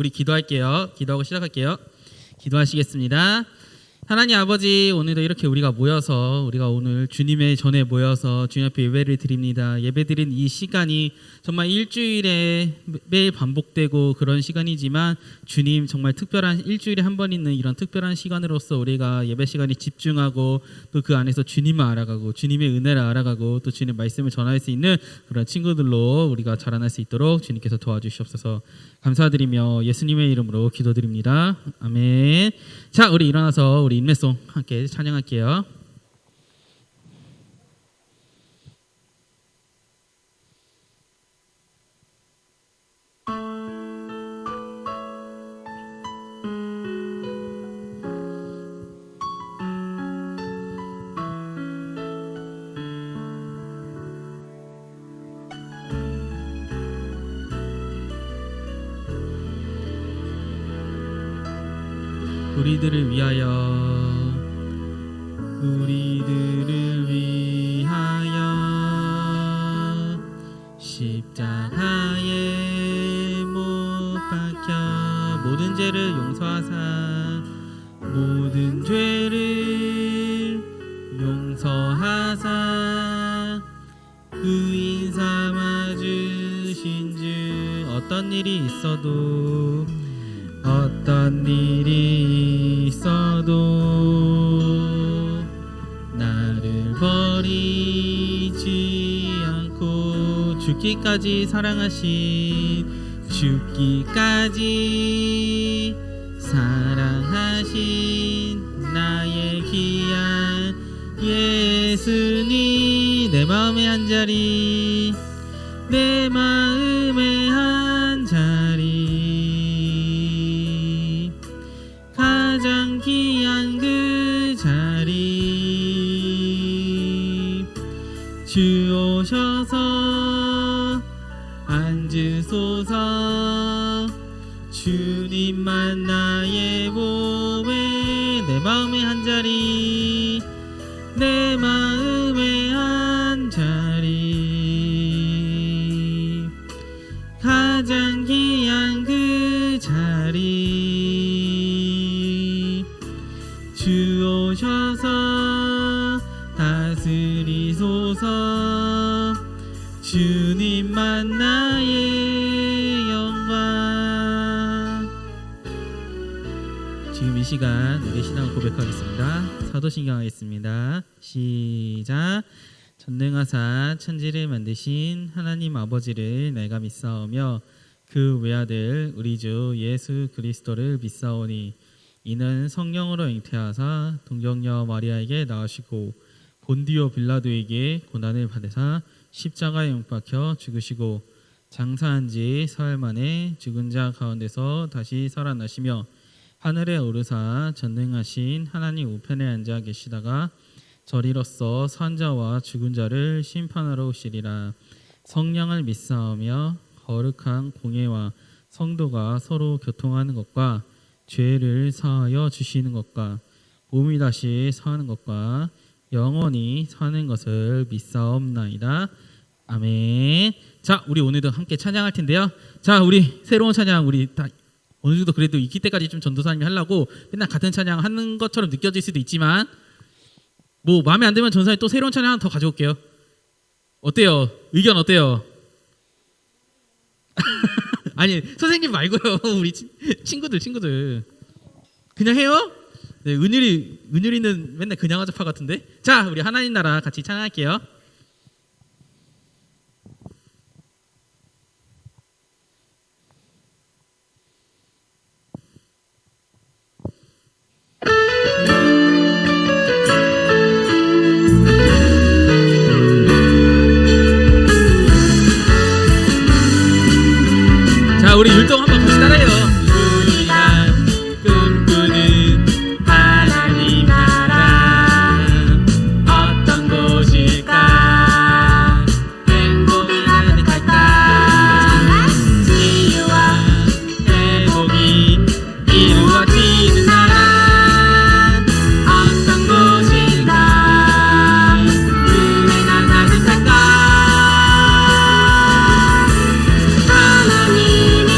우리 기도할게요. 기도하고 시작할게요. 기도하시겠습니다. 하나님 아버지, 오늘도 이렇게 우리가 오늘 주님의 전에 모여서 주님 앞에 예배를 드립니다. 예배드린 이 시간이 정말 일주일에 매일 반복되고 그런 시간이지만 주님 정말 특별한 일주일에 한 번 있는 이런 특별한 시간으로서 우리가 예배 시간에 집중하고 또 그 안에서 주님을 알아가고 주님의 은혜를 알아가고 또 주님의 말씀을 전할 수 있는 그런 친구들로 우리가 자라날 수 있도록 주님께서 도와주시옵소서. 감사드리며 예수님의 이름으로 기도드립니다. 아멘. 자, 우리 일어나서 우리 인내송 함께 찬양할게요. 우리들을 위하여 십자가에 못 박혀 모든 죄를 용서하사 의인 삼아 주신 주 어떤 일이 있어도 나를 버리지 않고 죽기까지 사랑하신 나의 귀한 예수님 내 마음의 한 자리 가장 귀한 그 자리 주 오셔서 앉으소서 주님만 나의 몸에 내 마음의 한 자리 가장 귀한 그 자리 주 오셔서 다스리소서 주님만 나의 영광. 지금 이 시간 우리 신앙을 고백하겠습니다. 사도신경 하겠습니다. 시작. 전능하사 천지를 만드신 하나님 아버지를 내가 믿사오며 그 외아들 우리 주 예수 그리스도를 믿사오니 이는 성령으로 잉태하사 동정녀 마리아에게 낳으시고 본디오 빌라도에게 고난을 받으사 십자가에 못 박혀 죽으시고 장사한 지 사흘 만에 죽은 자 가운데서 다시 살아나시며 하늘에 오르사 전능하신 하나님 우편에 앉아 계시다가 저리로서 산 자와 죽은 자를 심판하러 오시리라. 성령을 믿사오며 거룩한 공예와 성도가 서로 교통하는 것과 죄를 사하여 주시는 것과 몸이 다시 사는 것과 영원히 사는 것을 믿사옵나이다. 아멘. 자, 우리 오늘도 함께 찬양할 텐데요. 자, 우리 새로운 찬양 우리 다 어느 정도 그래도 익힐 때까지 좀 전도사님이 하려고 맨날 같은 찬양 하는 것처럼 느껴질 수도 있지만 뭐 마음에 안 들면 전사님 또 새로운 찬양 하나 더 가져올게요. 어때요? 의견 어때요? 아니 선생님 말고요. 우리 친구들 그냥 해요? 네, 은율이는 맨날 그냥 하자파 같은데. 자, 우리 하나님 나라 같이 찬양할게요. 자, 우리 율동 한번 같이 따라해요. 우리가 꿈꾸는 하나님 나라 어떤 곳일까? 행복이 가득할까? 치유와 회복이 이루어지는 나라 어떤 곳일까? 은혜가 가득할까? 하나님이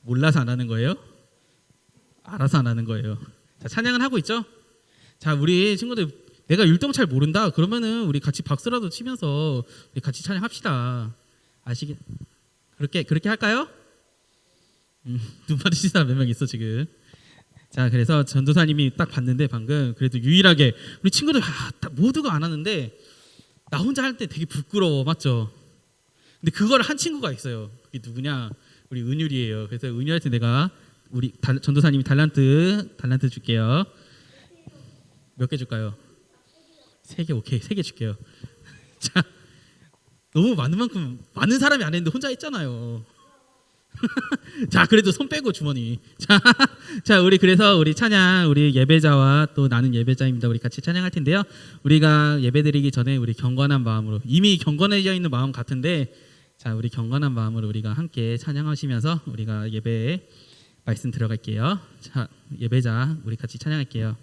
몰라서 안 하는 거예요? 알아서 안 하는 거예요. 자, 찬양은 하고 있죠? 자, 우리 친구들 내가 율동 잘 모른다 그러면은 우리 같이 박수라도 치면서 우리 같이 찬양합시다. 아시겠? 그렇게 할까요? 눈 마주친 사람 몇 명 있어 지금. 자, 그래서 전도사님이 딱 봤는데 방금 그래도 유일하게 우리 친구들 모두가 안 하는데 나 혼자 할 때 되게 부끄러워, 맞죠? 근데 그걸 한 친구가 있어요. 그게 누구냐? 우리 은율이에요. 그래서 은율한테 내가 우리 전도사님이 달란트 줄게요. 몇 개 줄까요? 3개. 오케이, 3개 줄게요. 자, 너무 많은 만큼 많은 사람이 안 했는데 혼자 했잖아요. 자, 그래도 손 빼고 주머니. 자, 우리 그래서 우리 찬양, 우리 예배자와 또 나는 예배자입니다. 우리 같이 찬양할 텐데요. 우리가 예배드리기 전에 우리 경건한 마음으로, 이미 경건해져 있는 마음 같은데, 자, 우리 경건한 마음으로 우리가 함께 찬양하시면서 우리가 예배에 말씀 들어갈게요. 자, 예배자 우리 같이 찬양할게요.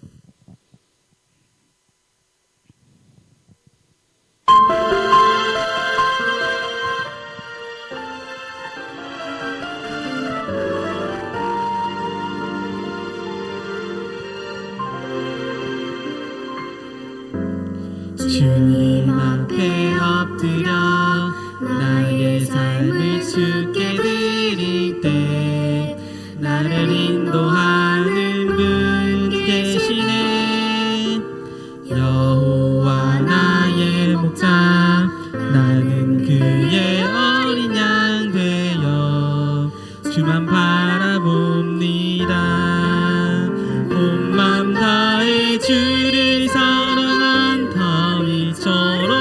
주님 앞에 엎드려 나의 삶을 주께 드릴 때 나를 인도하는 분 계시네. 여호와 나의 목자 나는 그의 어린 양 되어 주만 바라봅니다. 온 맘 다해 주를 사랑한 다윗처럼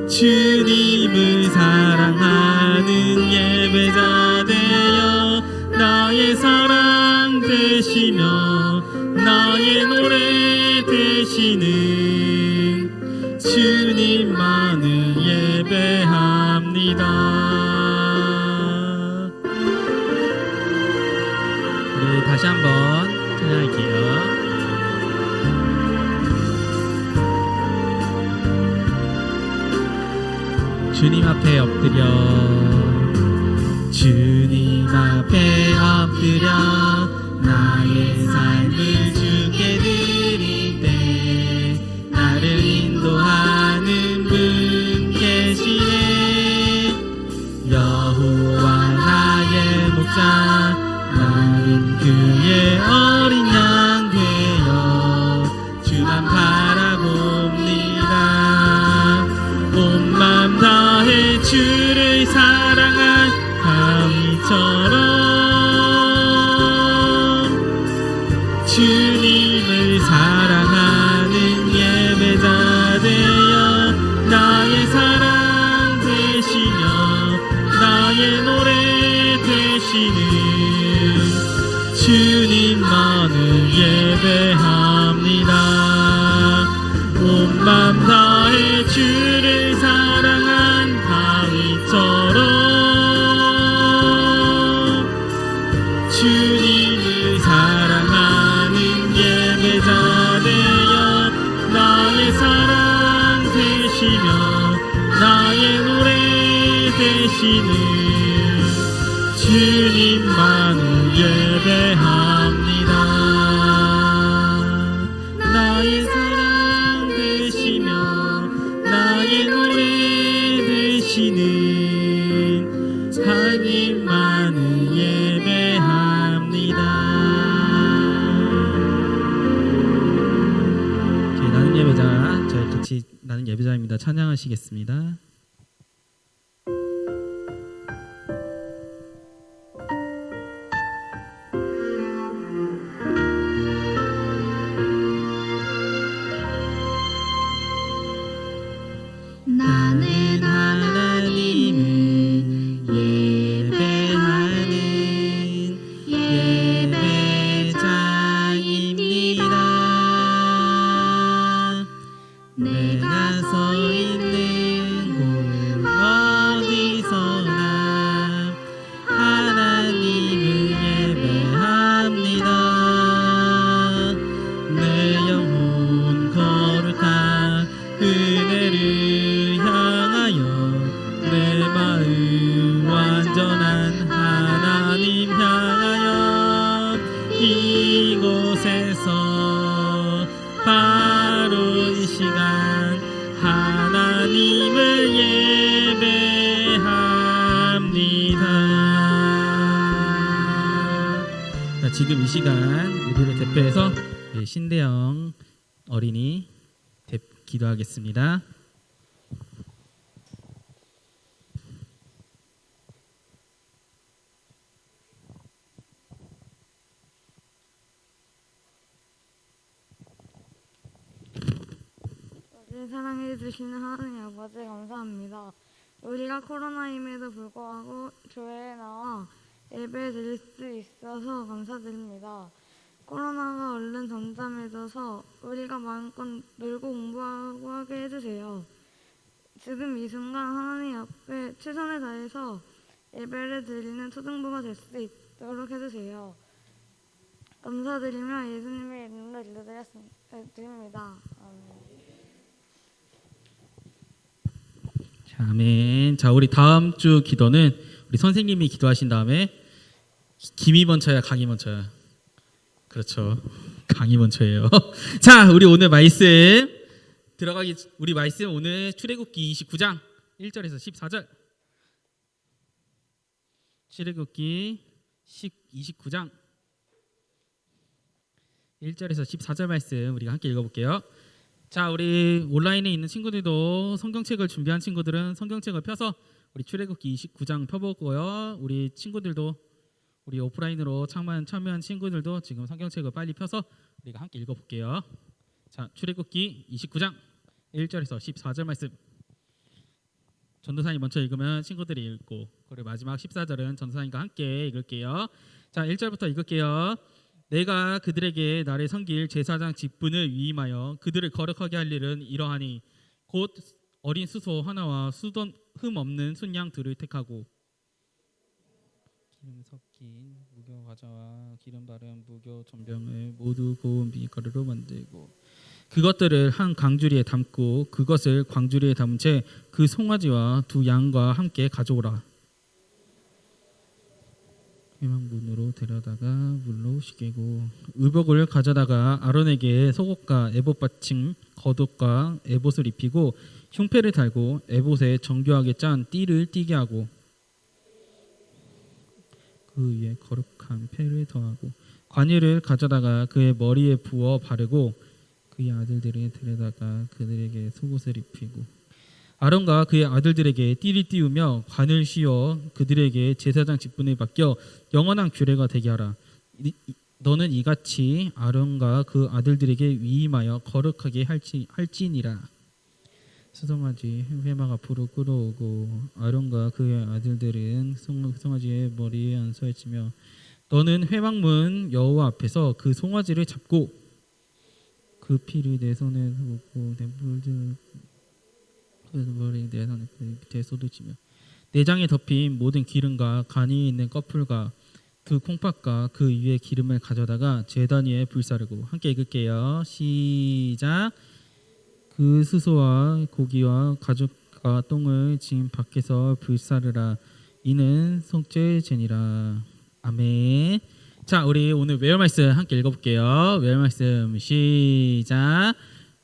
주님을 사랑하는 예배자 되어 나의 사랑 되시며 나의 노래 되시는 주님만을 예배합니다. 우리 다시 한번 찬양할게요. 주님 앞에 엎드려 주님 앞에 엎드려 나의 삶을 주께 드릴 때 나를 인도하는 분 계시네. 여호와 나의 목자 나는 그의 어린 양 되어 주만 바라봅니다. 온 맘 다해 주를 사랑한 다윗처럼 주님을 사랑하는 예배자 되어 나의 사랑 되시며 나의 노래 되시는 주님만을 예배합니다. 온 맘 다해 주를 사랑한 다윗처럼 주님을 사랑하는 예배자 되어 나의 사랑 되시며 나의 노래 되시는 주님만을 예배합니다. 나의 사랑 되시며 나의 노래 되시는 하나님만을 예배합니다. 나는 예배자, 저희 같이 나는 예배자입니다. 찬양하시겠습니다. 나는 하나님의 지금 이 시간 우리를 대표해서 우리 신대영 어린이 기도하겠습니다. 우리를 사랑해 주시는 하나님 아버지 감사합니다. 우리가 코로나임에도 불구하고 교회에 나와 예배 드릴 수 있어서 감사드립니다. 코로나가 얼른 잠잠해져서 우리가 마음껏 놀고 공부하고 하게 해주세요. 지금 이 순간 하나님 앞에 최선을 다해서 예배를 드리는 초등부가 될 수 있도록 해주세요. 감사드리며 예수님의 이름으로 기도드립니다. 아멘. 자, 아멘. 자, 우리 다음 주 기도는 우리 선생님이 기도하신 다음에 김이 먼저야, 강이 먼저야? 그렇죠. 강이 먼저예요. 자, 우리 오늘 말씀 들어가기 우리 말씀 오늘 출애굽기 29장 1절에서 14절. 출애굽기 29장 1절에서 14절 말씀 우리가 함께 읽어볼게요. 자, 우리 온라인에 있는 친구들도 성경책을 준비한 친구들은 성경책을 펴서 우리 출애굽기 29장 펴보고요. 우리 친구들도 우리 오프라인으로 참여한 친구들도 지금 성경책을 빨리 펴서 우리가 함께 읽어볼게요. 자, 출애굽기 29장 1절에서 14절 말씀. 전도사님 먼저 읽으면 친구들이 읽고, 그리고 마지막 14절은 전도사님과 함께 읽을게요. 자, 1절부터 읽을게요. 내가 그들에게 나를 섬길 제사장 직분을 위임하여 그들을 거룩하게 할 일은 이러하니 곧 어린 수소 하나와 수던 흠 없는 순양 둘을 택하고 기름 섞인 무교 과자와 기름 바른 무교 전병을 모두 고운 밀가루로 만들고 그것들을 한 광주리에 담고 그것을 광주리에 담은 채 그 송아지와 두 양과 함께 가져오라. 회막문으로 데려다가 물로 씻기고 의복을 가져다가 아론에게 속옷과 에봇 받침 겉옷과 에봇을 입히고 흉패를 달고 에봇에 정교하게 짠 띠를 띠게 하고 그 위에 거룩한 패를 더하고 관유를 가져다가 그의 머리에 부어 바르고 그의 아들들을 데려다가 그들에게 속옷을 입히고 아론과 그의 아들들에게 띠를 띄우며 관을 씌워 그들에게 제사장 직분을 맡겨 영원한 규례가 되게 하라. 너는 이같이 아론과 그 아들들에게 위임하여 거룩하게 할지니라. 수송아지 회막 앞으로 끌어오고 아론과 그의 아들들은 송아지의 머리에 안수할지며 너는 회막문 여호와 앞에서 그 송아지를 잡고 그 피를 내 손에 묻고 내 물들 머리 내 손에 밑에 쏟으시며 내장에 덮인 모든 기름과 간이 있는 꺼풀과 그 콩팥과 그 위에 기름을 가져다가 제단 위에 불사르고 함께 읽을게요. 시작. 그 수소와 고기와 가죽과 똥을 지금 밖에서 불사르라. 이는 속죄제니라. 아멘. 자, 우리 오늘 외울 말씀 함께 읽어볼게요. 외울 말씀 시작.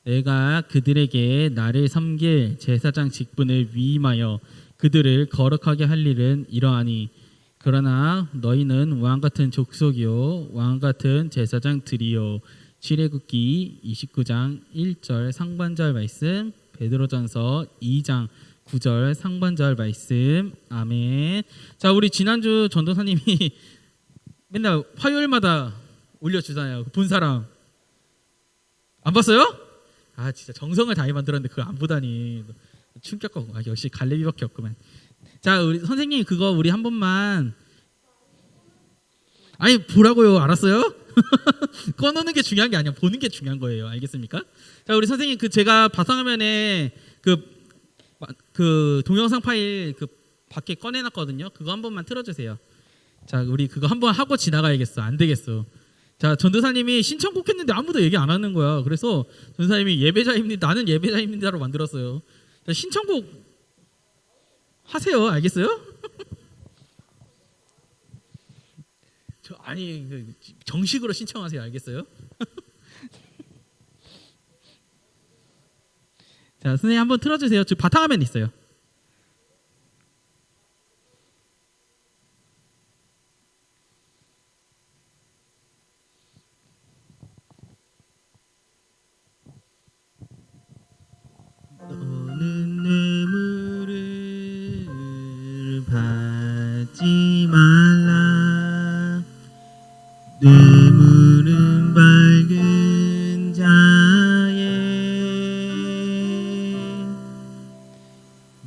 내가 그들에게 나를 섬길 제사장 직분을 위임하여 그들을 거룩하게 할 일은 이러하니 그러나 너희는 왕같은 족속이요 왕같은 제사장들이요. 출애굽기 29장 1절 상반절 말씀, 베드로전서 2장 9절 상반절 말씀. 아멘. 자, 우리 지난주 전도사님이 맨날 화요일마다 올려주잖아요. 본 사람 안 봤어요? 아, 진짜 정성을 다해 만들었는데 그걸 안 보다니 충격하고. 아, 역시 갈래비밖에 없구만. 자, 우리 선생님 그거 우리 한 번만 아니 보라고요. 알았어요? 꺼놓는 게 중요한 게 아니야. 보는 게 중요한 거예요. 알겠습니까? 자, 우리 선생님 그 제가 바탕화면에 그 동영상 파일 그 밖에 꺼내놨거든요. 그거 한 번만 틀어주세요. 자, 우리 그거 한 번 하고 지나가야겠어. 안 되겠어. 자, 전도사님이 신청곡 했는데 아무도 얘기 안 하는 거야. 그래서 전도사님이 예배자입니다. 나는 예배자입니다로 만들었어요. 자, 신청곡 하세요. 알겠어요? 아니 정식으로 신청하세요. 알겠어요? 자, 선생님 한번 틀어주세요. 저 바탕화면 있어요. 받지 말라. 뇌물은 밝은 자의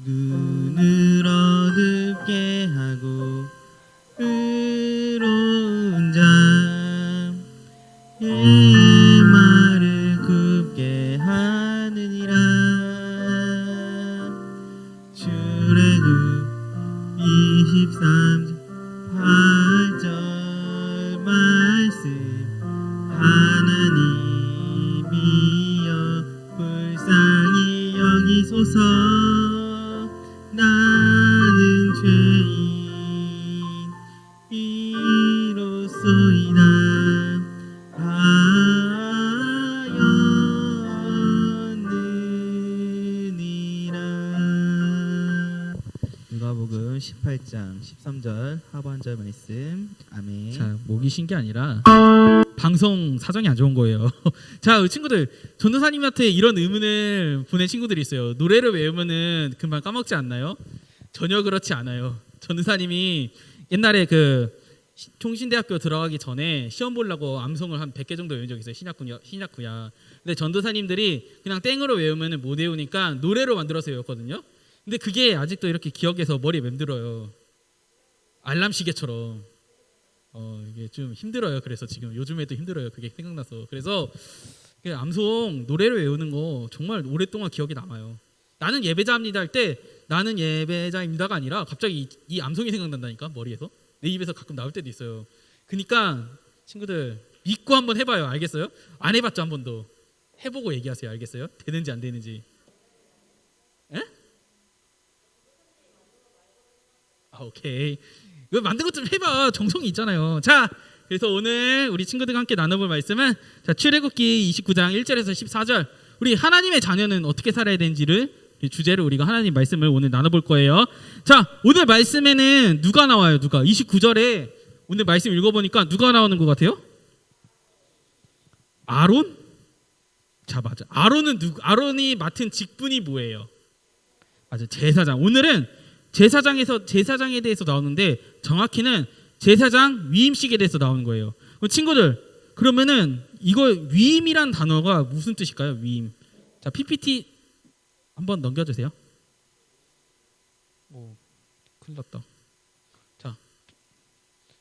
눈을 어둡게 하고 의로운 자의 말을 굽게 하느니라. 출애굽 23장 8절 말씀. 하나님이여 불쌍히 여기소서. 나는 죄인이로소이다. 하였느니라. 누가복음 18장 13절 하반절 말씀. 아멘. 자, 목이 쉰 게 아니라 방송 사정이 안 좋은 거예요. 자, 친구들, 전도사님한테 이런 의문을 보낸 친구들이 있어요. 노래를 외우면은 금방 까먹지 않나요? 전혀 그렇지 않아요. 전도사님이 옛날에 그 총신대학교 들어가기 전에 시험 보려고 암송을 한 100개 정도 외운 적이 있어요. 신약구야. 근데 전도사님들이 그냥 땡으로 외우면은 못 외우니까 노래로 만들어서 외웠거든요. 근데 그게 아직도 이렇게 기억해서 머리에 맴들어요. 알람 시계처럼. 이게 좀 힘들어요. 그래서 지금 요즘에도 힘들어요. 그게 생각나서. 그래서 암송 노래를 외우는 거 정말 오랫동안 기억이 남아요. 나는 예배자입니다 할 때 나는 예배자입니다가 아니라 갑자기 이 암송이 생각난다니까, 머리에서. 내 입에서 가끔 나올 때도 있어요. 그러니까 친구들 믿고 한번 해봐요. 알겠어요? 안 해봤죠? 한 번도 해보고 얘기하세요. 알겠어요? 되는지 안 되는지. 에? 오케이. 이거 만든 것 좀 해봐. 정성이 있잖아요. 자, 그래서 오늘 우리 친구들과 함께 나눠볼 말씀은, 자, 출애굽기 29장 1절에서 14절, 우리 하나님의 자녀는 어떻게 살아야 되는지를 주제로 우리가 하나님 말씀을 오늘 나눠볼 거예요. 자, 오늘 말씀에는 누가 나와요? 누가? 29절에 오늘 말씀 읽어보니까 누가 나오는 것 같아요? 아론? 자, 맞아. 아론은 아론이 맡은 직분이 뭐예요? 맞아, 제사장. 오늘은 제사장에 대해서 나오는데 정확히는 제사장 위임식에 대해서 나오는 거예요. 친구들, 그러면은 이거 위임이란 단어가 무슨 뜻일까요? 위임. 자, PPT 한번 넘겨주세요. 오, 큰일 났다.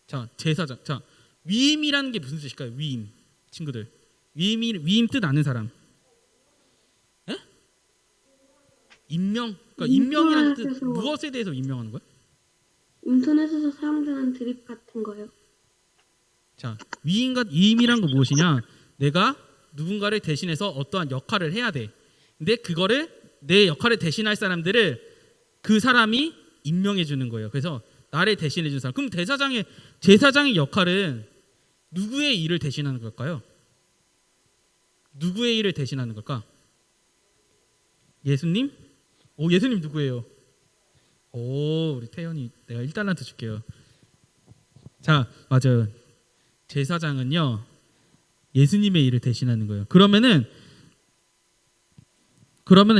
자, 제사장. 자, 위임이라는 게 무슨 뜻일까요? 위임. 친구들, 위임 뜻 아는 사람? 에? 임명. 그러니까 임명이라는 뜻, 무엇에 대해서 임명하는 거야? 인터넷에서 사용되는 드립 같은 거요. 자, 위임이란 거 무엇이냐? 내가 누군가를 대신해서 어떠한 역할을 해야 돼. 근데 그거를 내 역할을 대신할 사람들을 그 사람이 임명해 주는 거예요. 그래서 나를 대신해 주는 사람. 그럼 제사장의 역할은 누구의 일을 대신하는 걸까요? 누구의 일을 대신하는 걸까? 예수님? 오, 예수님 누구예요? 오, 우리 태연이, 내가 1달란트 줄게요. 자, 맞아요. 제사장은요, 예수님의 일을 대신하는 거예요. 그러면은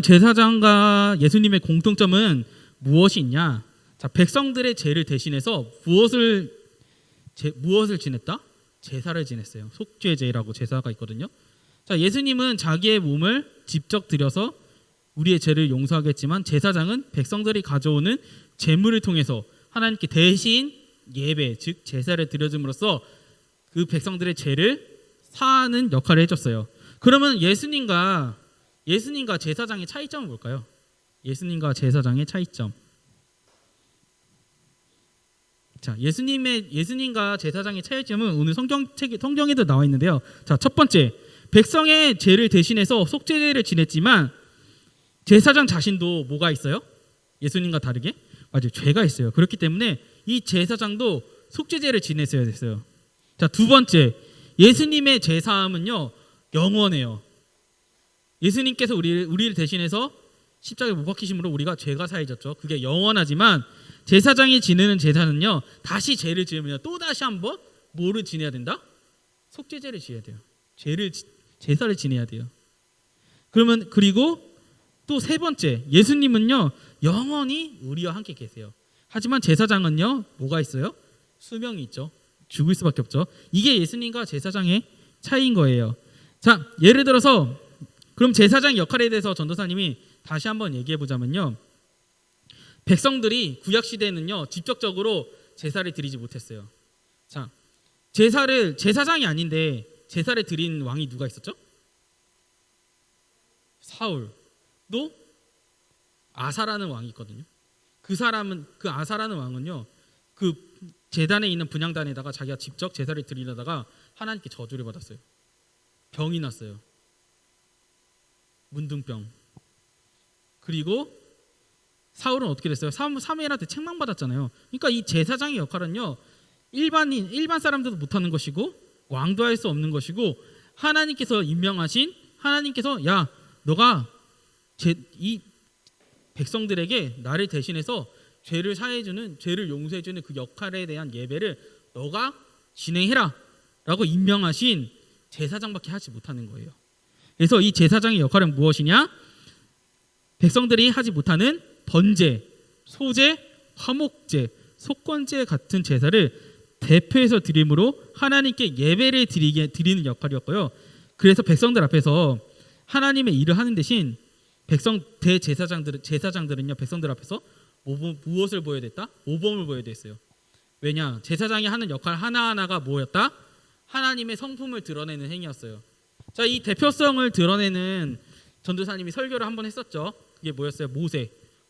제사장과 예수님의 공통점은 무엇이 있냐? 자, 백성들의 죄를 대신해서 무엇을 지냈다? 제사를 지냈어요. 속죄제라고 제사가 있거든요. 자, 예수님은 자기의 몸을 직접 드려서 우리의 죄를 용서하겠지만, 제사장은 백성들이 가져오는 제물을 통해서 하나님께 대신 예배, 즉 제사를 드려줌으로써 그 백성들의 죄를 사하는 역할을 해줬어요. 그러면 예수님과 제사장의 차이점은 뭘까요? 예수님과 제사장의 차이점. 자, 예수님과 제사장의 차이점은 오늘 성경에도 나와 있는데요. 자, 첫 번째, 백성의 죄를 대신해서 속죄제를 지냈지만 제사장 자신도 뭐가 있어요? 예수님과 다르게? 맞아요, 죄가 있어요. 그렇기 때문에 이 제사장도 속죄제를 지냈어야 됐어요. 자, 두 번째, 예수님의 제사함은요 영원해요. 예수님께서 우리를 대신해서 십자가에 못 박히심으로 우리가 죄가 사해졌죠. 그게 영원하지만 제사장이 지내는 제사는요, 다시 죄를 지으면 또 다시 한번 뭐를 지내야 된다? 속죄제를 지어야 돼요. 제사를 지내야 돼요. 그리고 또 세 번째, 예수님은요 영원히 우리와 함께 계세요. 하지만 제사장은요, 뭐가 있어요? 수명이 있죠. 죽을 수밖에 없죠. 이게 예수님과 제사장의 차이인 거예요. 자, 예를 들어서 그럼 제사장 역할에 대해서 전도사님이 다시 한번 얘기해 보자면요. 백성들이 구약 시대에는요, 직접적으로 제사를 드리지 못했어요. 자, 제사장이 아닌데 제사를 드린 왕이 누가 있었죠? 사울도 아사라는 왕이 있거든요. 그 아사라는 왕은요, 그 제단에 있는 분향단에다가 자기가 직접 제사를 드리려다가 하나님께 저주를 받았어요. 병이 났어요. 문둥병. 그리고 사울은 어떻게 됐어요? 사무엘한테 책망받았잖아요. 그러니까 이 제사장의 역할은요, 일반 사람들도 못하는 것이고 왕도 할 수 없는 것이고 하나님께서 임명하신, 하나님께서 야 너가 이 백성들에게 나를 대신해서 죄를 사해주는, 죄를 용서해주는 그 역할에 대한 예배를 너가 진행해라 라고 임명하신 제사장밖에 하지 못하는 거예요. 그래서 이 제사장의 역할은 무엇이냐? 백성들이 하지 못하는 번제, 소제, 화목제, 속건제 같은 제사를 대표해서 드림으로 하나님께 예배를 드리는 역할이었고요. 그래서 백성들 앞에서 하나님의 일을 하는 대신 제사장들은요, 백성들 앞에서 무엇을 보여야 됐다? 모범을 보여야 됐어요. 왜냐? 제사장이 하는 역할 하나하나가 뭐였다? 하나님의 성품을 드러내는 행위였어요. 자, 이 대표성을 드러내는 전도사님이 설교를 한번 했었죠. 그게 뭐였어요?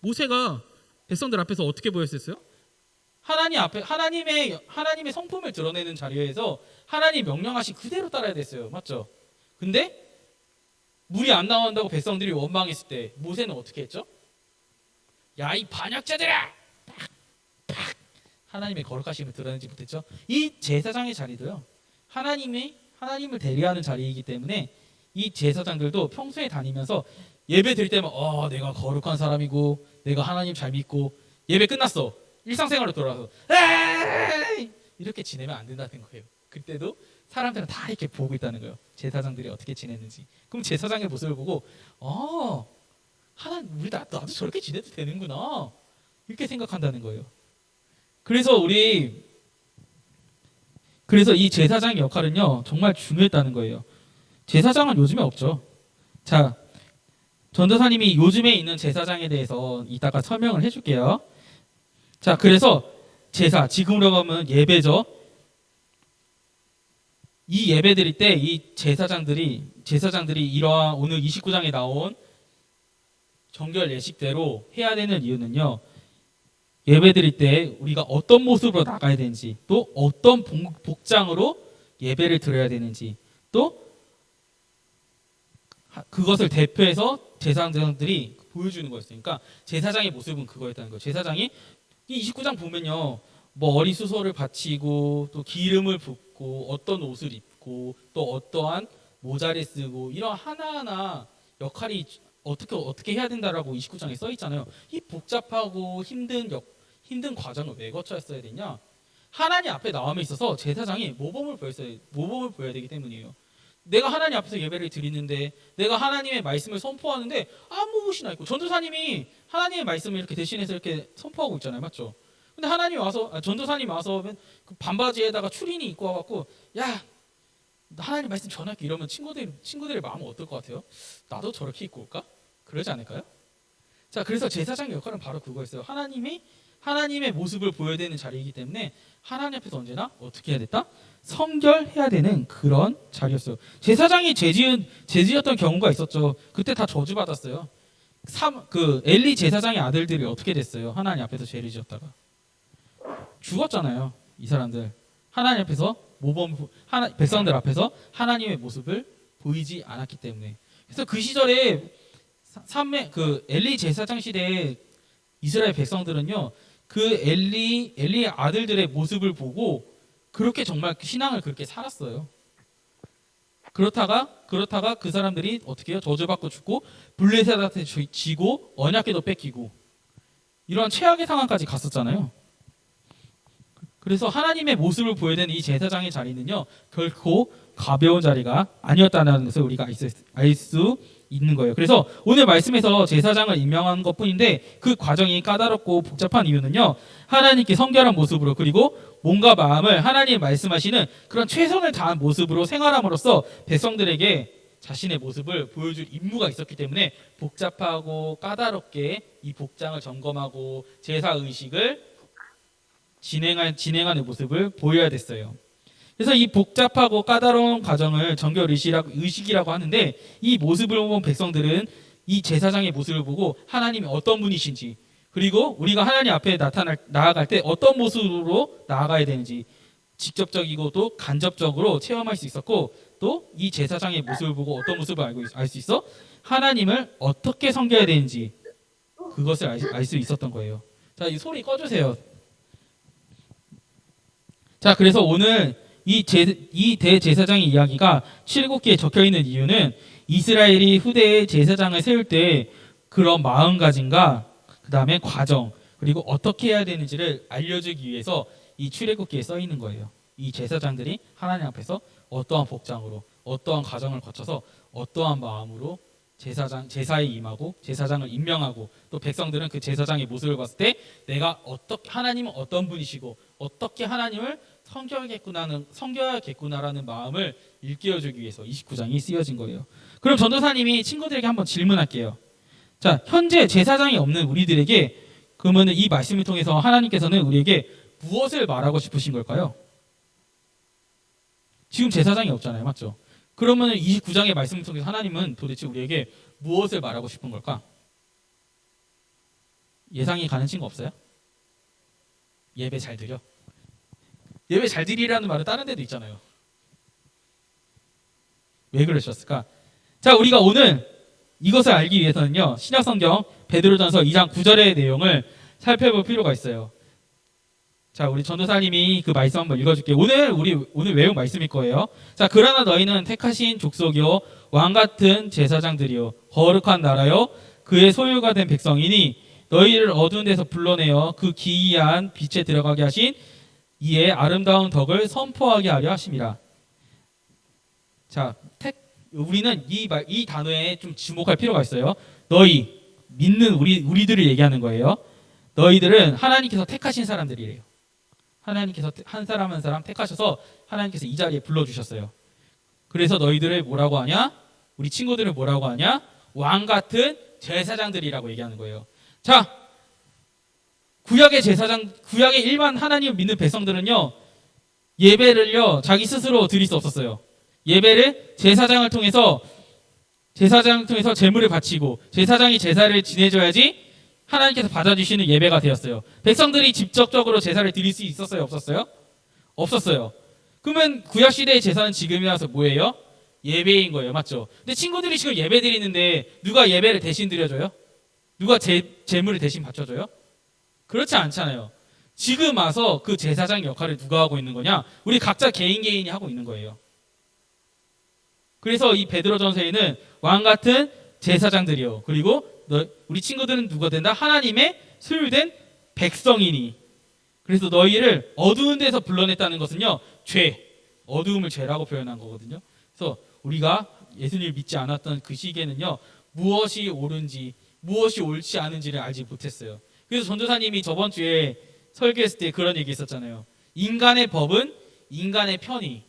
모세가 백성들 앞에서 어떻게 보였었어요? 하나님의 성품을 드러내는 자리에서 하나님 명령하신 그대로 따라야 됐어요. 맞죠? 근데 물이 안 나온다고 백성들이 원망했을 때 모세는 어떻게 했죠? 야, 이 반역자들아! 팍! 하나님의 거룩하심을 드러내지 못했죠. 이 제사장의 자리도요, 하나님을 대리하는 자리이기 때문에 이 제사장들도 평소에 다니면서 예배 드릴 때만 내가 거룩한 사람이고 내가 하나님 잘 믿고, 예배 끝났어, 일상생활로 돌아와서 에이! 이렇게 지내면 안 된다는 거예요. 그때도 사람들은 다 이렇게 보고 있다는 거예요. 제사장들이 어떻게 지내는지. 그럼 제사장의 모습을 보고 하나님, 나도 저렇게 지내도 되는구나, 이렇게 생각한다는 거예요. 그래서 이 제사장의 역할은요, 정말 중요했다는 거예요. 제사장은 요즘에 없죠. 자, 전도사님이 요즘에 있는 제사장에 대해서 이따가 설명을 해줄게요. 자, 그래서 지금으로 가면 예배죠. 이 예배 드릴 때 이 제사장들이 이러한 오늘 29장에 나온 정결 예식대로 해야 되는 이유는요, 예배 드릴 때 우리가 어떤 모습으로 나가야 되는지, 또 어떤 복장으로 예배를 드려야 되는지, 또 그것을 대표해서 제사장들이 보여주는 거였어요. 그러니까 제사장의 모습은 그거였다는 거예요. 제사장이 이 29장 보면요, 뭐 어리수소를 바치고 또 기름을 붓고 어떤 옷을 입고 또 어떠한 모자를 쓰고, 이런 하나하나 역할이 어떻게 해야 된다라고 29장에 써 있잖아요. 이 복잡하고 힘든 과정을 왜 거쳐야 되냐? 하나님 앞에 나옴에 있어서 제사장이 모범을 보여야 되기 때문이에요. 내가 하나님 앞에서 예배를 드리는데, 내가 하나님의 말씀을 선포하는데 아무 옷이나 입고, 전도사님이 하나님의 말씀을 이렇게 대신해서 이렇게 선포하고 있잖아요, 맞죠? 근데 전도사님이 와서 그 반바지에다가 추리닝 입고 와갖고 야, 하나님 말씀 전할게 이러면 친구들의 마음은 어떨 것 같아요? 나도 저렇게 입고 올까? 그러지 않을까요? 자, 그래서 제사장의 역할은 바로 그거였어요. 하나님의 모습을 보여야 되는 자리이기 때문에 하나님 앞에서 언제나 어떻게 해야 됐다? 성결해야 되는 그런 자리였어요. 제사장이 죄지었던 경우가 있었죠. 그때 다 저주받았어요. 엘리 제사장의 아들들이 어떻게 됐어요? 하나님 앞에서 죄를 지었다가 죽었잖아요. 이 사람들 하나님 앞에서 백성들 앞에서 하나님의 모습을 보이지 않았기 때문에. 그래서 그 시절에 엘리 제사장 시대에 이스라엘 백성들은요, 그 엘리의 아들들의 모습을 보고 그렇게 정말 신앙을 그렇게 살았어요. 그렇다가 그 사람들이 어떻게 해요? 저주받고 죽고 블레셋한테 지고 언약궤도 뺏기고 이런 최악의 상황까지 갔었잖아요. 그래서 하나님의 모습을 보여야 되는 이 제사장의 자리는요, 결코 가벼운 자리가 아니었다는 것을 우리가 알 수 있는 거예요. 그래서 오늘 말씀에서 제사장을 임명한 것뿐인데 그 과정이 까다롭고 복잡한 이유는요, 하나님께 성결한 모습으로, 그리고 몸과 마음을 하나님이 말씀하시는 그런 최선을 다한 모습으로 생활함으로써 백성들에게 자신의 모습을 보여줄 임무가 있었기 때문에 복잡하고 까다롭게 이 복장을 점검하고 제사 의식을 진행하는 모습을 보여야 됐어요. 그래서 이 복잡하고 까다로운 과정을 정결 의식이라고 하는데, 이 모습을 본 백성들은 이 제사장의 모습을 보고 하나님이 어떤 분이신지, 그리고 우리가 하나님 앞에 나아갈 때 어떤 모습으로 나아가야 되는지 직접적이고 또 간접적으로 체험할 수 있었고, 또 이 제사장의 모습을 보고 어떤 모습을 알 수 있어? 하나님을 어떻게 섬겨야 되는지 그것을 알 수 있었던 거예요. 자, 이 소리 꺼주세요. 자, 그래서 오늘 이 대제사장의 이야기가 출애굽기에 적혀 있는 이유는 이스라엘이 후대에 제사장을 세울 때 그런 마음가짐과 그 다음에 과정, 그리고 어떻게 해야 되는지를 알려주기 위해서 이 출애굽기에 써 있는 거예요. 이 제사장들이 하나님 앞에서 어떠한 복장으로, 어떠한 과정을 거쳐서 어떠한 마음으로 제사에 임하고 제사장을 임명하고, 또 백성들은 그 제사장의 모습을 봤을 때 내가 하나님은 어떤 분이시고 어떻게 하나님을 섬겨야겠구나라는 마음을 일깨워주기 위해서 29장이 쓰여진 거예요. 그럼 전도사님이 친구들에게 한번 질문할게요. 자, 현재 제사장이 없는 우리들에게 그러면 이 말씀을 통해서 하나님께서는 우리에게 무엇을 말하고 싶으신 걸까요? 지금 제사장이 없잖아요, 맞죠? 그러면 29장의 말씀을 통해서 하나님은 도대체 우리에게 무엇을 말하고 싶은 걸까? 예상이 가는 친구 없어요? 예배 잘 드려? 예배 잘 드리라는 말은 다른 데도 있잖아요. 왜 그러셨을까? 자, 우리가 오늘 이것을 알기 위해서는요, 신약성경 베드로전서 2장 9절의 내용을 살펴볼 필요가 있어요. 자, 우리 전도사님이 그 말씀 한번 읽어줄게요. 오늘 외운 말씀일 거예요. 자, 그러나 너희는 택하신 족속이요 왕 같은 제사장들이요 거룩한 나라요 그의 소유가 된 백성이니 너희를 어두운 데서 불러내어 그 기이한 빛에 들어가게 하신 이의 아름다운 덕을 선포하게 하려 하심이라. 자, 우리는 이 단어에 좀 주목할 필요가 있어요. 너희 믿는 우리들을 얘기하는 거예요. 너희들은 하나님께서 택하신 사람들이래요. 하나님께서 한 사람 한 사람 택하셔서 하나님께서 이 자리에 불러주셨어요. 그래서 너희들을 뭐라고 하냐? 우리 친구들을 뭐라고 하냐? 왕 같은 제사장들이라고 얘기하는 거예요. 자, 구약의 일반 하나님을 믿는 백성들은요, 예배를요 자기 스스로 드릴 수 없었어요. 예배를 제사장을 통해서 제물을 바치고 제사장이 제사를 지내줘야지 하나님께서 받아주시는 예배가 되었어요. 백성들이 직접적으로 제사를 드릴 수 있었어요, 없었어요? 없었어요. 그러면 구약시대의 제사는 지금에 와서 뭐예요? 예배인 거예요, 맞죠? 근데 친구들이 지금 예배 드리는데 누가 예배를 대신 드려줘요? 누가 제물을 대신 바쳐줘요? 그렇지 않잖아요. 지금 와서 그 제사장 역할을 누가 하고 있는 거냐? 우리 각자 개인이 하고 있는 거예요. 그래서 이 베드로전서에는 왕 같은 제사장들이요, 그리고 우리 친구들은 누가 된다? 하나님의 소유된 백성이니. 그래서 너희를 어두운 데서 불러냈다는 것은요, 어두움을 죄라고 표현한 거거든요. 그래서 우리가 예수님을 믿지 않았던 그 시기에는요, 무엇이 옳은지 무엇이 옳지 않은지를 알지 못했어요. 그래서 전도사님이 저번 주에 설교했을 때 그런 얘기 있었잖아요. 인간의 법은 인간의 편의,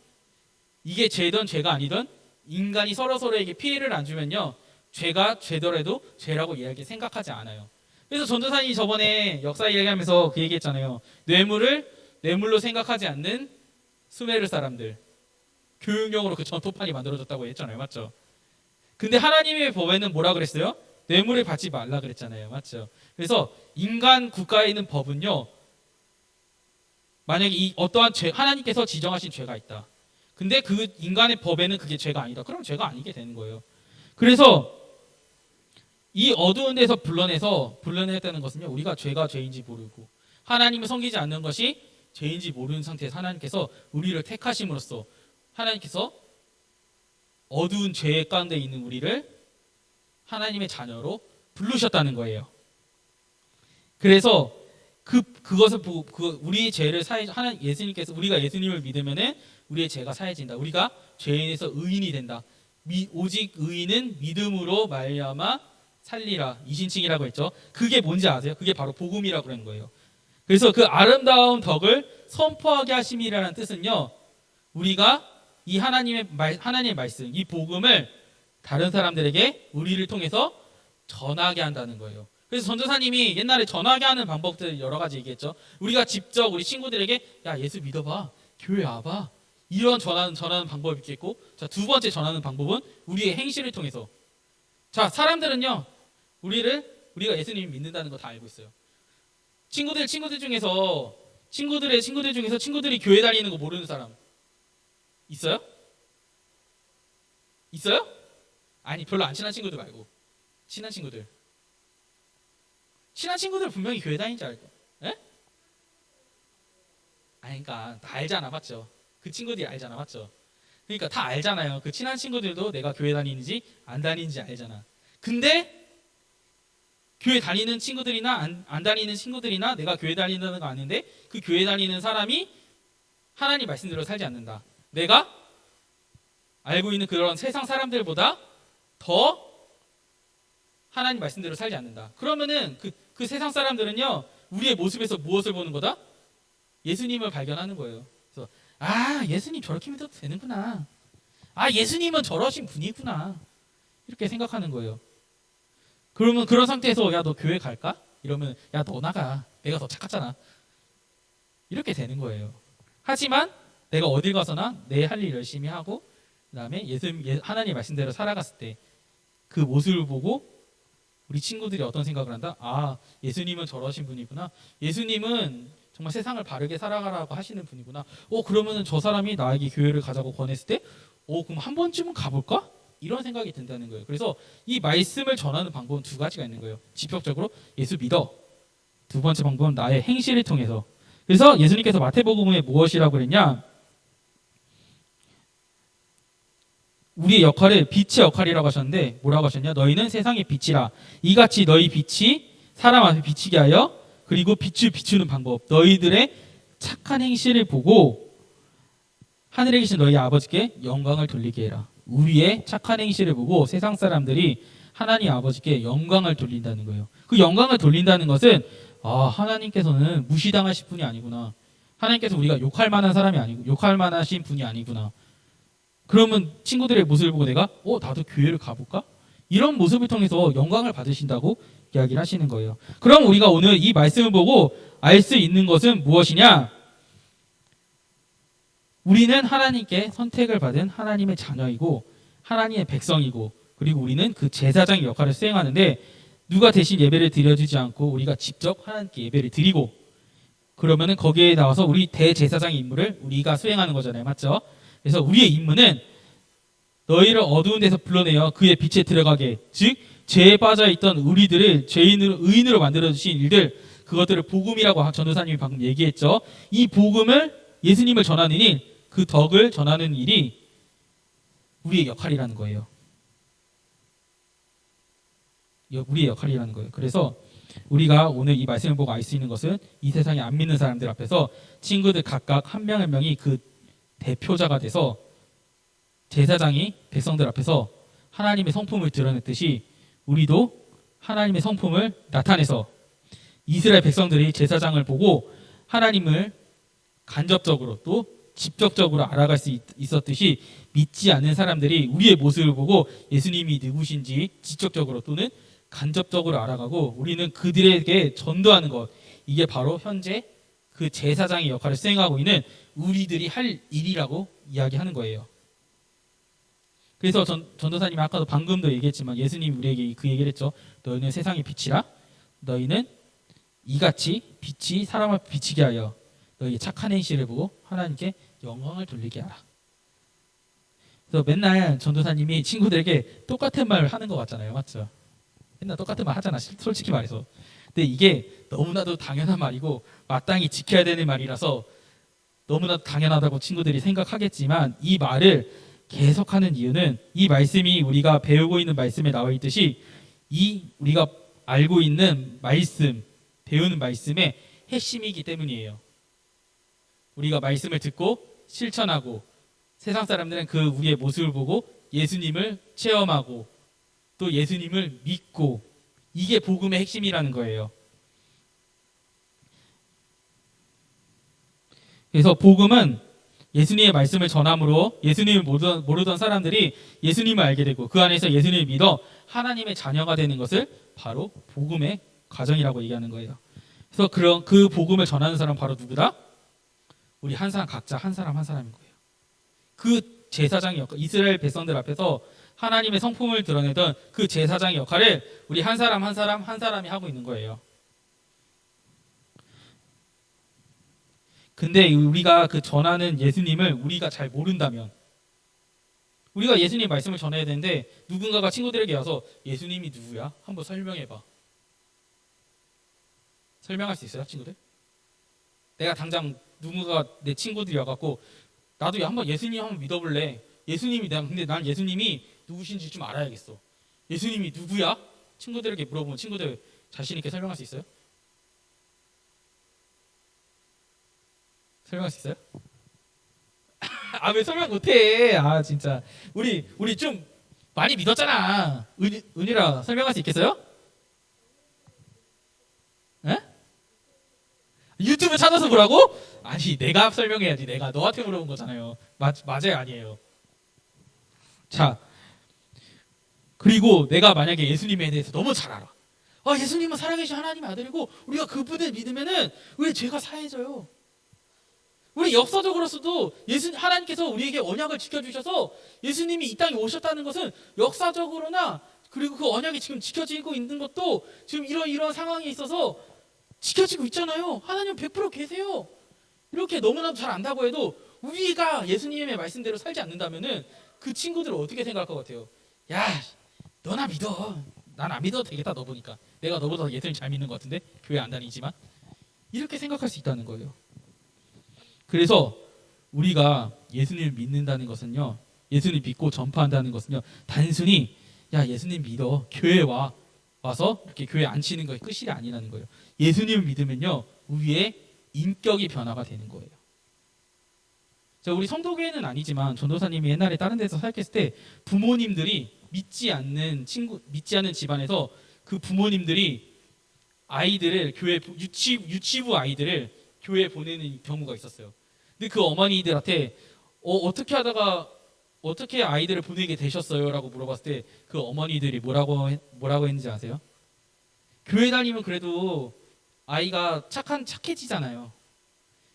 이게 죄든 죄가 아니든 인간이 서로에게 피해를 안 주면요, 죄가 죄더라도 죄라고 생각하지 않아요. 그래서 전도사님이 저번에 역사 이야기하면서 그 얘기했잖아요. 뇌물로 생각하지 않는 수메르 사람들, 교육용으로 그 전투판이 만들어졌다고 했잖아요, 맞죠? 근데 하나님의 법에는 뭐라 그랬어요? 뇌물을 받지 말라 그랬잖아요, 맞죠? 그래서 인간 국가에 있는 법은요, 만약에 어떠한 하나님께서 지정하신 죄가 있다, 근데 그 인간의 법에는 그게 죄가 아니다, 그럼 죄가 아니게 되는 거예요. 그래서 이 어두운 데서 불러냈다는 것은요, 우리가 죄가 죄인지 모르고 하나님을 섬기지 않는 것이 죄인지 모르는 상태에서 하나님께서 우리를 택하심으로써 하나님께서 어두운 죄 가운데 있는 우리를 하나님의 자녀로 부르셨다는 거예요. 그래서 그것을 보고 우리의 죄를 하나님 예수님께서 우리가 예수님을 믿으면은 우리의 죄가 사해진다. 우리가 죄인에서 의인이 된다. 오직 의인은 믿음으로 말미암아 살리라. 이신칭이라고 했죠. 그게 뭔지 아세요? 그게 바로 복음이라고 그러는 거예요. 그래서 그 아름다운 덕을 선포하게 하심이라는 뜻은요, 우리가 이 하나님의 말씀, 이 복음을 다른 사람들에게 우리를 통해서 전하게 한다는 거예요. 그래서 전도사님이 옛날에 전하게 하는 방법들 여러 가지 얘기했죠. 우리가 직접 우리 친구들에게 야, 예수 믿어봐, 교회 와봐, 이런 전하는 방법이 있겠고, 자, 두 번째 전하는 방법은 우리의 행실을 통해서. 자, 사람들은요, 우리가 예수님 믿는다는 거 다 알고 있어요. 친구들 중에서 친구들이 교회 다니는 거 모르는 사람 있어요? 있어요? 아니, 별로 안 친한 친구들 말고 친한 친구들 분명히 교회 다니는지 알고. 예? 아니, 그러니까 다 알잖아, 맞죠? 그 친구들이 알잖아, 맞죠? 그러니까 다 알잖아요. 그 친한 친구들도 내가 교회 다니는지 안 다니는지 알잖아. 근데 교회 다니는 친구들이나 안 다니는 친구들이나 내가 교회 다니는 거 아는데 그 교회 다니는 사람이 하나님 말씀대로 살지 않는다. 내가 알고 있는 그런 세상 사람들보다 더 하나님 말씀대로 살지 않는다. 그러면은 그 세상 사람들은요, 우리의 모습에서 무엇을 보는 거다? 예수님을 발견하는 거예요. 그래서 아, 예수님 저렇게 믿어도 되는구나. 아, 예수님은 저러신 분이구나. 이렇게 생각하는 거예요. 그러면 그런 상태에서 야, 너 교회 갈까? 이러면 야, 너 나가. 내가 더 착하잖아. 이렇게 되는 거예요. 하지만 내가 어딜 가서나 내 할 일 열심히 하고 그다음에 하나님 말씀대로 살아갔을 때 그 모습을 보고 우리 친구들이 어떤 생각을 한다? 아, 예수님은 저러신 분이구나. 예수님은 정말 세상을 바르게 살아가라고 하시는 분이구나. 그러면은 저 사람이 나에게 교회를 가자고 권했을 때 그럼 한 번쯤은 가볼까? 이런 생각이 든다는 거예요. 그래서 이 말씀을 전하는 방법은 두 가지가 있는 거예요. 직접적으로 예수 믿어. 두 번째 방법은 나의 행실을 통해서. 그래서 예수님께서 마태복음에 무엇이라고 그랬냐? 우리의 역할을 빛의 역할이라고 하셨는데 뭐라고 하셨냐? 너희는 세상의 빛이라. 이같이 너희 빛이 사람 앞에 비치게 하여 그리고 빛을 비추는 방법. 너희들의 착한 행실을 보고 하늘에 계신 너희 아버지께 영광을 돌리게 해라. 우리의 착한 행실을 보고 세상 사람들이 하나님 아버지께 영광을 돌린다는 거예요. 그 영광을 돌린다는 것은 하나님께서는 무시당하실 분이 아니구나. 하나님께서 우리가 욕할 만한 사람이 아니고 욕할 만하신 분이 아니구나. 그러면 친구들의 모습을 보고 내가 나도 교회를 가볼까? 이런 모습을 통해서 영광을 받으신다고 이야기를 하시는 거예요. 그럼 우리가 오늘 이 말씀을 보고 알 수 있는 것은 무엇이냐? 우리는 하나님께 선택을 받은 하나님의 자녀이고 하나님의 백성이고 그리고 우리는 그 제사장의 역할을 수행하는데 누가 대신 예배를 드려주지 않고 우리가 직접 하나님께 예배를 드리고 그러면은 거기에 나와서 우리 대제사장의 임무를 우리가 수행하는 거잖아요. 맞죠? 그래서 우리의 임무는 너희를 어두운 데서 불러내어 그의 빛에 들어가게, 즉 죄에 빠져 있던 우리들을 의인으로 만들어 주신 일들, 그것들을 복음이라고 전도사님이 방금 얘기했죠. 이 복음을 예수님을 전하는 일, 그 덕을 전하는 일이 우리의 역할이라는 거예요. 우리의 역할이라는 거예요. 그래서 우리가 오늘 이 말씀을 보고 알 수 있는 것은 이 세상에 안 믿는 사람들 앞에서 친구들 각각 한 명 한 명이 그 대표자가 돼서 제사장이 백성들 앞에서 하나님의 성품을 드러냈듯이 우리도 하나님의 성품을 나타내서 이스라엘 백성들이 제사장을 보고 하나님을 간접적으로 또 직접적으로 알아갈 수 있었듯이 믿지 않는 사람들이 우리의 모습을 보고 예수님이 누구신지 직접적으로 또는 간접적으로 알아가고 우리는 그들에게 전도하는 것, 이게 바로 현재 그 제사장의 역할을 수행하고 있는 우리들이 할 일이라고 이야기하는 거예요. 그래서 전도사님이 아까도 방금도 얘기했지만 예수님이 우리에게 그 얘기를 했죠. 너희는 세상의 빛이라. 너희는 이같이 빛이 사람 앞에 비치게 하여 너희의 착한 행실을 보고 하나님께 영광을 돌리게 하라. 그래서 맨날 전도사님이 친구들에게 똑같은 말을 하는 것 같잖아요. 맞죠? 맨날 똑같은 말 하잖아, 솔직히 말해서. 근데 이게 너무나도 당연한 말이고 마땅히 지켜야 되는 말이라서 너무나도 당연하다고 친구들이 생각하겠지만 이 말을 계속하는 이유는 이 말씀이 우리가 배우고 있는 말씀에 나와 있듯이 이 우리가 알고 있는 말씀, 배우는 말씀에 핵심이기 때문이에요. 우리가 말씀을 듣고 실천하고 세상 사람들은 그 우리의 모습을 보고 예수님을 체험하고 또 예수님을 믿고 이게 복음의 핵심이라는 거예요. 그래서 복음은 예수님의 말씀을 전함으로 예수님을 모르던 사람들이 예수님을 알게 되고 그 안에서 예수님을 믿어 하나님의 자녀가 되는 것을 바로 복음의 과정이라고 얘기하는 거예요. 그래서 그 복음을 전하는 사람은 바로 누구다? 우리 한 사람 각자 한 사람 한 사람인 거예요. 그 제사장의 역할, 이스라엘 백성들 앞에서 하나님의 성품을 드러내던 그 제사장의 역할을 우리 한 사람 한 사람 한 사람이 하고 있는 거예요. 근데 우리가 그 전하는 예수님을 우리가 잘 모른다면 우리가 예수님 말씀을 전해야 되는데 누군가가 친구들에게 와서 예수님이 누구야? 한번 설명해봐. 설명할 수 있어요, 친구들? 내가 당장 누군가 내 친구들이 와갖고 나도 한번 예수님 한번 믿어볼래. 예수님이 근데 난 예수님이 누구신지 좀 알아야겠어. 예수님이 누구야? 친구들에게 물어보면 친구들 자신 있게 설명할 수 있어요? 설명할 수 있어요? 아, 왜 설명 못해? 아, 진짜 우리 좀 많이 믿었잖아. 은희라 설명할 수 있겠어요? 에? 유튜브 찾아서 보라고? 아니, 내가 설명해야지. 내가 너한테 물어본 거잖아요. 맞아요, 아니에요? 자, 그리고 내가 만약에 예수님에 대해서 너무 잘 알아. 아, 예수님은 살아계신 하나님의 아들이고 우리가 그분을 믿으면은 왜 죄가 사해져요? 우리 역사적으로서도 하나님께서 우리에게 언약을 지켜주셔서 예수님이 이 땅에 오셨다는 것은 역사적으로나 그리고 그 언약이 지금 지켜지고 있는 것도 지금 이런 상황에 있어서 지켜지고 있잖아요. 하나님 100% 계세요. 이렇게 너무나도 잘 안다고 해도 우리가 예수님의 말씀대로 살지 않는다면은 그 친구들은 어떻게 생각할 것 같아요? 야, 너나 믿어. 난 안 믿어도 되겠다, 너 보니까. 내가 너보다 예수님 잘 믿는 것 같은데 교회 안 다니지만 이렇게 생각할 수 있다는 거예요. 그래서 우리가 예수님을 믿는다는 것은요, 예수님 믿고 전파한다는 것은요, 단순히 야, 예수님 믿어, 교회 와서 이렇게 교회 앉히는 것이 끝이 아니라는 거예요. 예수님을 믿으면요, 우리의 인격이 변화가 되는 거예요. 자, 우리 성도교회는 아니지만 전도사님이 옛날에 다른 데서 사역했을 때 부모님들이 믿지 않는 집안에서 그 부모님들이 아이들을 교회 유치부 아이들을 교회에 보내는 경우가 있었어요. 근데 그 어머니들한테 어떻게 아이들을 보내게 되셨어요?라고 물어봤을 때 그 어머니들이 뭐라고 했는지 아세요? 교회 다니면 그래도 아이가 착해지잖아요.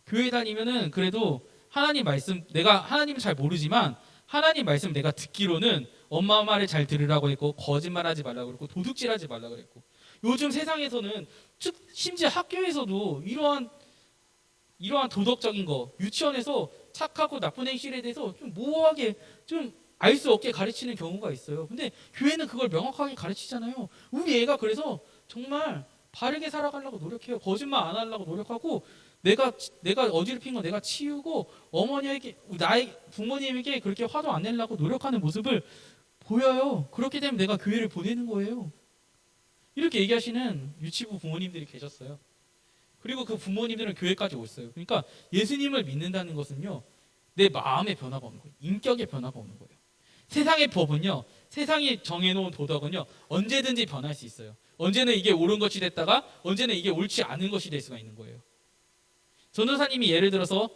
교회 다니면은 그래도 하나님 말씀, 내가 하나님을 잘 모르지만 하나님 말씀 내가 듣기로는 엄마 말을 잘 들으라고 했고 거짓말하지 말라고 그랬고 도둑질하지 말라고 그랬고 요즘 세상에서는 심지어 학교에서도 이러한 도덕적인 거 유치원에서 착하고 나쁜 행실에 대해서 좀 모호하게 좀 알 수 없게 가르치는 경우가 있어요. 근데 교회는 그걸 명확하게 가르치잖아요. 우리 애가 그래서 정말 바르게 살아가려고 노력해요. 거짓말 안 하려고 노력하고 내가 어지럽힌 거 내가 치우고 어머니에게 나의 부모님에게 그렇게 화도 안 내려고 노력하는 모습을 보여요. 그렇게 되면 내가 교회를 보내는 거예요. 이렇게 얘기하시는 유치부 부모님들이 계셨어요. 그리고 그 부모님들은 교회까지 오셨어요. 그러니까 예수님을 믿는다는 것은요, 내 마음의 변화가 오는 거예요. 인격의 변화가 오는 거예요. 세상의 법은요, 세상이 정해놓은 도덕은요, 언제든지 변할 수 있어요. 언제는 이게 옳은 것이 됐다가 언제는 이게 옳지 않은 것이 될 수가 있는 거예요. 전도사님이 예를 들어서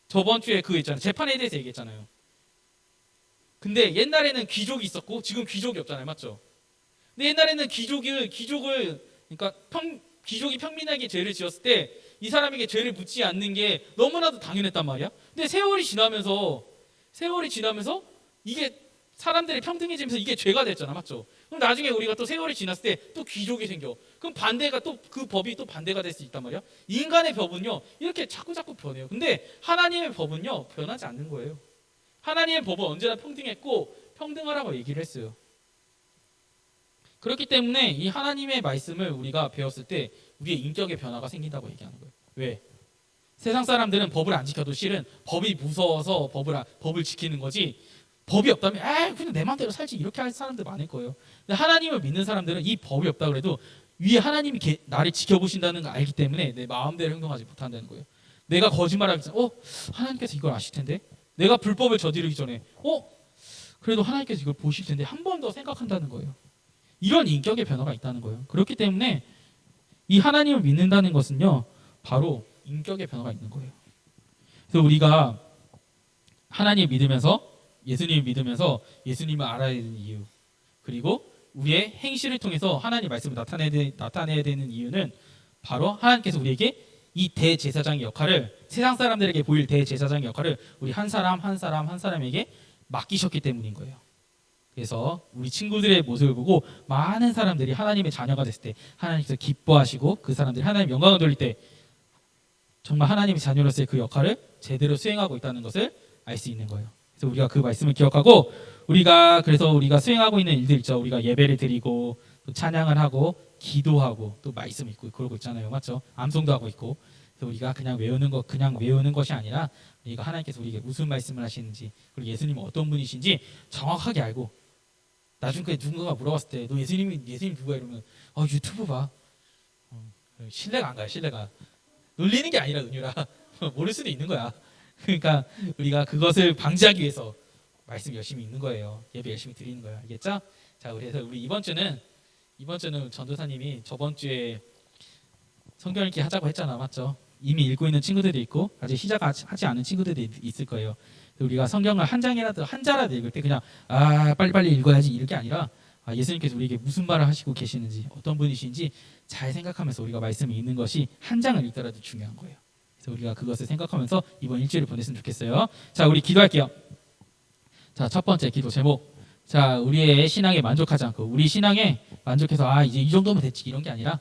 저번 주에 그거 있잖아요. 재판에 대해서 얘기했잖아요. 근데 옛날에는 귀족이 있었고 지금 귀족이 없잖아요. 맞죠? 근데 옛날에는 귀족을 그러니까 귀족이 평민에게 죄를 지었을 때 이 사람에게 죄를 묻지 않는 게 너무나도 당연했단 말이야. 근데 세월이 지나면서 이게 사람들이 평등해지면서 이게 죄가 됐잖아. 맞죠? 그럼 나중에 우리가 또 세월이 지났을 때 또 귀족이 생겨. 그럼 반대가 또 그 법이 또 반대가 될 수 있단 말이야. 인간의 법은요, 이렇게 자꾸 변해요. 근데 하나님의 법은요, 변하지 않는 거예요. 하나님의 법은 언제나 평등했고 평등하라고 얘기를 했어요. 그렇기 때문에 이 하나님의 말씀을 우리가 배웠을 때 우리의 인격의 변화가 생긴다고 얘기하는 거예요. 왜? 세상 사람들은 법을 안 지켜도 실은 법이 무서워서 법을 지키는 거지, 법이 없다면 그냥 내 마음대로 살지 이렇게 할 사람들 많을 거예요. 근데 하나님을 믿는 사람들은 이 법이 없다 그래도 위에 하나님이 나를 지켜보신다는 걸 알기 때문에 내 마음대로 행동하지 못한다는 거예요. 내가 거짓말하기 전에 하나님께서 이걸 아실 텐데, 내가 불법을 저지르기 전에 그래도 하나님께서 이걸 보실 텐데 한 번 더 생각한다는 거예요. 이런 인격의 변화가 있다는 거예요. 그렇기 때문에 이 하나님을 믿는다는 것은요, 바로 인격의 변화가 있는 거예요. 그래서 우리가 하나님을 믿으면서, 예수님을 믿으면서 예수님을 알아야 되는 이유, 그리고 우리의 행실을 통해서 하나님의 말씀을 나타내야 되는 이유는 바로 하나님께서 우리에게 이 대제사장의 역할을, 세상 사람들에게 보일 대제사장의 역할을 우리 한 사람 한 사람에게 맡기셨기 때문인 거예요. 그래서 우리 친구들의 모습을 보고 많은 사람들이 하나님의 자녀가 됐을 때 하나님께서 기뻐하시고, 그 사람들이 하나님의 영광을 돌릴 때 정말 하나님의 자녀로서의 그 역할을 제대로 수행하고 있다는 것을 알 수 있는 거예요. 그래서 우리가 그 말씀을 기억하고, 우리가 수행하고 있는 일들 있죠. 우리가 예배를 드리고 또 찬양을 하고 기도하고 또 말씀 읽고 그러고 있잖아요. 맞죠? 암송도 하고 있고. 그래서 우리가 그냥 외우는 것이 아니라 우리가 하나님께서 우리에게 무슨 말씀을 하시는지, 그리고 예수님은 어떤 분이신지 정확하게 알고, 나중에 누군가가 물어봤을 때 너 예수님 누구야? 이러면 유튜브 봐. 신뢰가 안 가요. 신뢰가. 놀리는 게 아니라 은유라 모를 수도 있는 거야. 그러니까 우리가 그것을 방지하기 위해서 말씀 열심히 읽는 거예요. 예배 열심히 드리는 거예요. 알겠죠? 자, 그래서 우리 이번 주는 전도사님이 저번 주에 성경 읽기 하자고 했잖아. 맞죠? 이미 읽고 있는 친구들이 있고 아직 시작하지 않은 친구들이 있을 거예요. 우리가 성경을 한 자라도 읽을 때 그냥 빨리빨리 읽어야지 이럴 게 아니라 예수님께서 우리에게 무슨 말을 하시고 계시는지, 어떤 분이신지 잘 생각하면서 우리가 말씀을 읽는 것이 한 장을 읽더라도 중요한 거예요. 그래서 우리가 그것을 생각하면서 이번 일주일을 보냈으면 좋겠어요. 자, 우리 기도할게요. 자, 첫 번째 기도 제목. 자, 우리의 신앙에 만족하지 않고, 우리 신앙에 만족해서 이제 이 정도면 됐지 이런 게 아니라,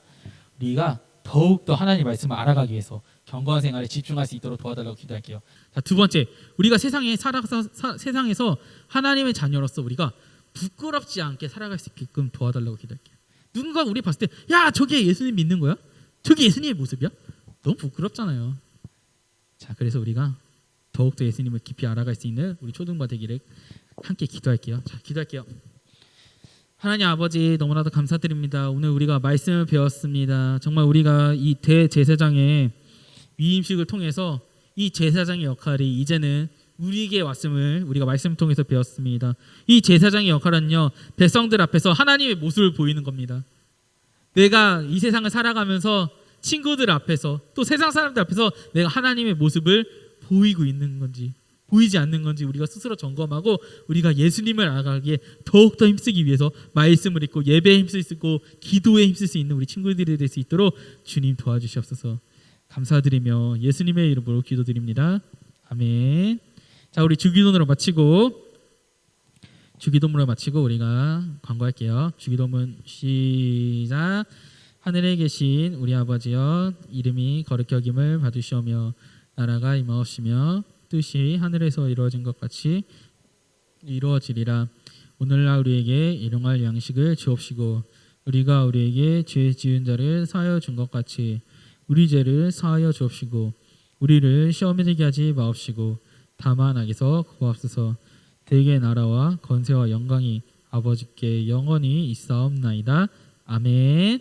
우리가 더욱더 하나님의 말씀을 알아가기 위해서 경건한 생활에 집중할 수 있도록 도와달라고 기도할게요. 자, 두 번째, 우리가 세상에서 하나님의 자녀로서 우리가 부끄럽지 않게 살아갈 수 있게끔 도와달라고 기도할게요. 누군가 우리 봤을 때, 야, 저게 예수님 믿는 거야? 저게 예수님의 모습이야? 너무 부끄럽잖아요. 자, 그래서 우리가 더욱더 예수님을 깊이 알아갈 수 있는 우리 초등부 되기를 함께 기도할게요. 자, 기도할게요. 하나님 아버지, 너무나도 감사드립니다. 오늘 우리가 말씀을 배웠습니다. 정말 우리가 이 대제사장의 위임식을 통해서 이 제사장의 역할이 이제는 우리에게 왔음을 우리가 말씀을 통해서 배웠습니다. 이 제사장의 역할은요, 백성들 앞에서 하나님의 모습을 보이는 겁니다. 내가 이 세상을 살아가면서 친구들 앞에서 또 세상 사람들 앞에서 내가 하나님의 모습을 보이고 있는 건지 보이지 않는 건지 우리가 스스로 점검하고, 우리가 예수님을 알아가기에 더욱더 힘쓰기 위해서 말씀을 읽고 예배에 힘쓸 수 있고 기도에 힘쓸 수 있는 우리 친구들이 될 수 있도록 주님 도와주시옵소서. 감사드리며 예수님의 이름으로 기도드립니다. 아멘. 자, 우리 주기도문으로 마치고 우리가 광고할게요. 주기도문 시작. 하늘에 계신 우리 아버지여, 이름이 거룩히 여김을 받으시오며 나라가 임하옵시며 뜻이 하늘에서 이루어진 것 같이 이루어지리라. 오늘날 우리에게 일용할 양식을 주옵시고, 우리가 우리에게 죄 지은 자를 사하여 준 것 같이 우리 죄를 사하여 주옵시고, 우리를 시험에 들게 하지 마옵시고 다만 악에서 구하옵소서. 대개 나라와 권세와 영광이 아버지께 영원히 있사옵나이다. 아멘.